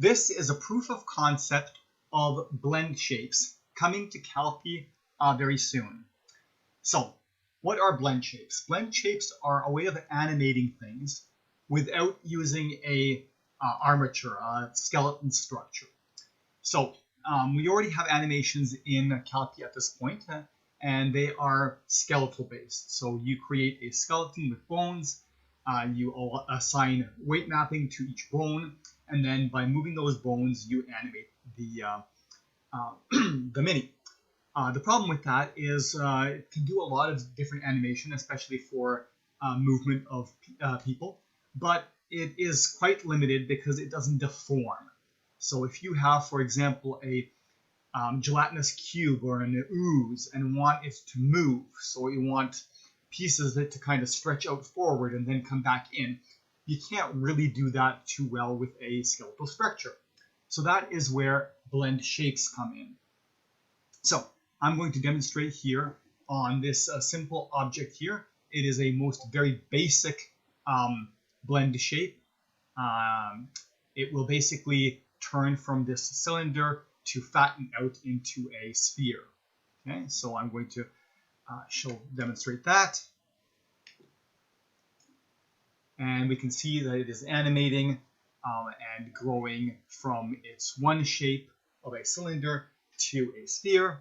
This is a proof of concept of blend shapes coming to Calpe very soon. So, what are blend shapes? Blend shapes are a way of animating things without using a armature, a skeleton structure. So, we already have animations in Calpe at this point, and they are skeletal based. So you create a skeleton with bones, you assign weight mapping to each bone, and then by moving those bones, you animate the mini. The problem with that is it can do a lot of different animation, especially for movement of people, but it is quite limited because it doesn't deform. So if you have, for example, a gelatinous cube or an ooze and want it to move, so you want pieces of it to kind of stretch out forward and then come back in, you can't really do that too well with a skeletal structure. So that is where blend shapes come in. So I'm going to demonstrate here on this simple object here. It is a very basic blend shape. It will basically turn from this cylinder to fatten out into a sphere. Okay, so I'm going to demonstrate that. And we can see that it is animating and growing from its one shape of a cylinder to a sphere.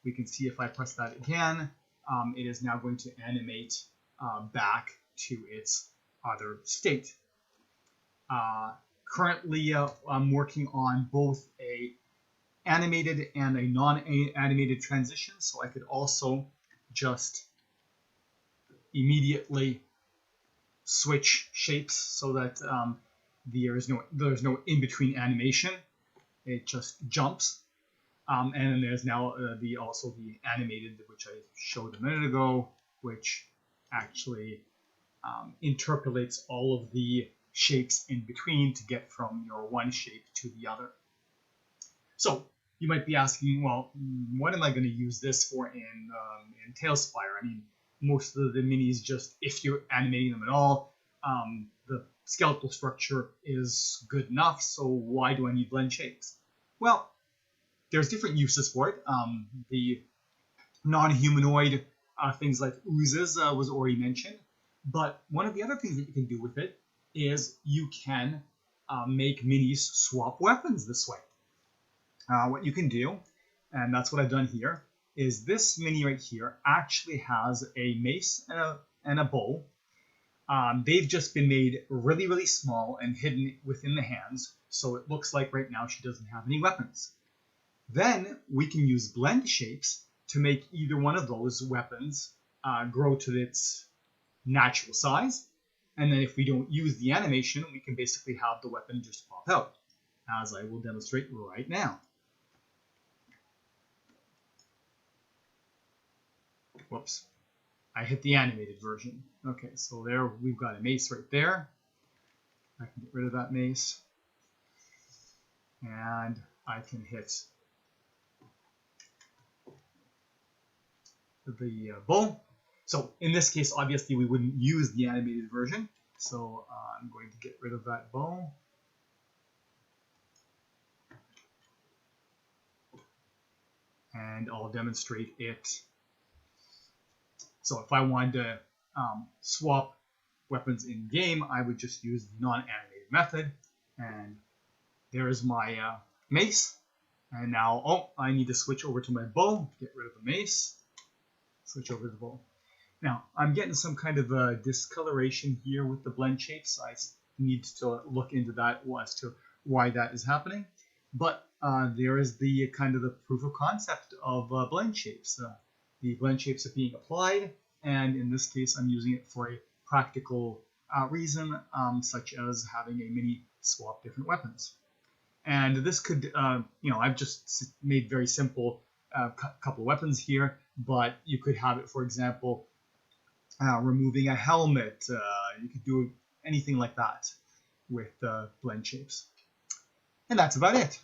We can see if I press that again, it is now going to animate back to its other state. Currently, I'm working on both a animated and a non-animated transition, so I could also just immediately switch shapes so that there's no in-between animation. It just jumps. And then there's now also the animated, which I showed a minute ago, which actually interpolates all of the shapes in between to get from your one shape to the other. So you might be asking, well, what am I going to use this for in Talespire? I mean, most of the minis, just if you're animating them at all, the skeletal structure is good enough, so why do I need blend shapes? Well, there's different uses for it. The non-humanoid things like oozes was already mentioned, but one of the other things that you can do with it is you can make minis swap weapons this way. What you can do, and that's what I've done here, is this mini right here actually has a mace and a bow. They've just been made really, really small and hidden within the hands, so it looks like right now she doesn't have any weapons. Then we can use blend shapes to make either one of those weapons grow to its natural size. And then if we don't use the animation, we can basically have the weapon just pop out, as I will demonstrate right now. Whoops, I hit the animated version. Okay, so there we've got a mace right there. I can get rid of that mace. And I can hit the bow. So in this case, obviously we wouldn't use the animated version. So I'm going to get rid of that bow. And I'll demonstrate it. So if I wanted to swap weapons in game, I would just use the non-animated method. And there's my mace. And now, I need to switch over to my bow, get rid of the mace, switch over to the bow. Now, I'm getting some kind of discoloration here with the blend shapes. I need to look into that as to why that is happening. But there is the kind of the proof of concept of blend shapes. The blend shapes are being applied, and in this case, I'm using it for a practical reason, such as having a mini swap different weapons. And this could, I've just made very simple couple of weapons here, but you could have it, for example, removing a helmet. You could do anything like that with blend shapes. And that's about it.